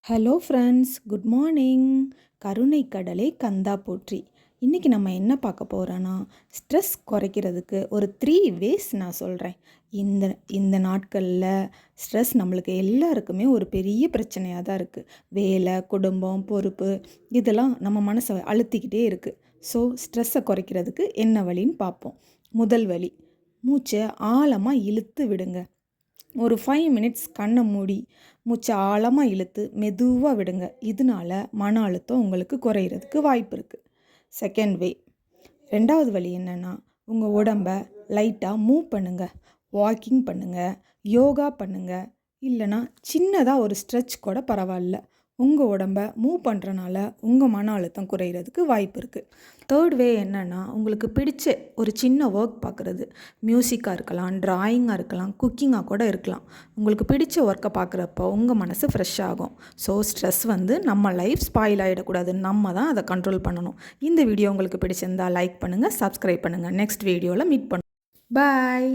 Hello friends, good morning. கருணை கடலை கந்தா போற்றி. இன்றைக்கி நம்ம என்ன பார்க்க போகிறோன்னா, ஸ்ட்ரெஸ் குறைக்கிறதுக்கு ஒரு 3 வேஸ் நான் சொல்கிறேன். இந்த இந்த நாட்களில் ஸ்ட்ரெஸ் நம்மளுக்கு எல்லாருக்குமே ஒரு பெரிய பிரச்சனையாக தான் இருக்குது. வேலை, குடும்பம், பொறுப்பு இதெல்லாம் நம்ம மனசை அழுத்திக்கிட்டே இருக்குது. ஸோ ஸ்ட்ரெஸ்ஸை குறைக்கிறதுக்கு என்ன வழின்னு பார்ப்போம். முதல் வழி, மூச்சை ஆழமாக இழுத்து விடுங்க. ஒரு 5 மினிட்ஸ் கண்ணை மூடி மூச்சை ஆழமாக இழுத்து மெதுவாக விடுங்க. இதனால மன அழுத்தம் உங்களுக்கு குறையிறதுக்கு வாய்ப்பு இருக்குது. செகண்ட் வே, ரெண்டாவது வழி என்னென்னா, உங்கள் உடம்பை லைட்டாக மூவ் பண்ணுங்கள். வாக்கிங் பண்ணுங்கள், யோகா பண்ணுங்கள், இல்லைனா சின்னதாக ஒரு ஸ்ட்ரெச் கூட பரவாயில்ல. உங்கள் உடம்பை மூவ் பண்ணுறனால உங்கள் மன அழுத்தம் குறையிறதுக்கு வாய்ப்பு இருக்குது. தேர்ட் வே என்னென்னா, உங்களுக்கு பிடிச்ச ஒரு சின்ன ஒர்க் பார்க்குறது. மியூசிக்காக இருக்கலாம், ட்ராயிங்காக இருக்கலாம், குக்கிங்காக கூட இருக்கலாம். உங்களுக்கு பிடிச்ச ஒர்க்கை பார்க்குறப்போ உங்கள் மனசு ஃப்ரெஷ் ஆகும். ஸோ ஸ்ட்ரெஸ் நம்ம லைஃப் ஸ்பாயில் ஆகிடக்கூடாது. நம்ம தான் அதை கண்ட்ரோல் பண்ணணும். இந்த வீடியோ உங்களுக்கு பிடிச்சிருந்தால் லைக் பண்ணுங்கள், சப்ஸ்கிரைப் பண்ணுங்கள். நெக்ஸ்ட் வீடியோவில் மீட் பண்ணுவோம். பாய்.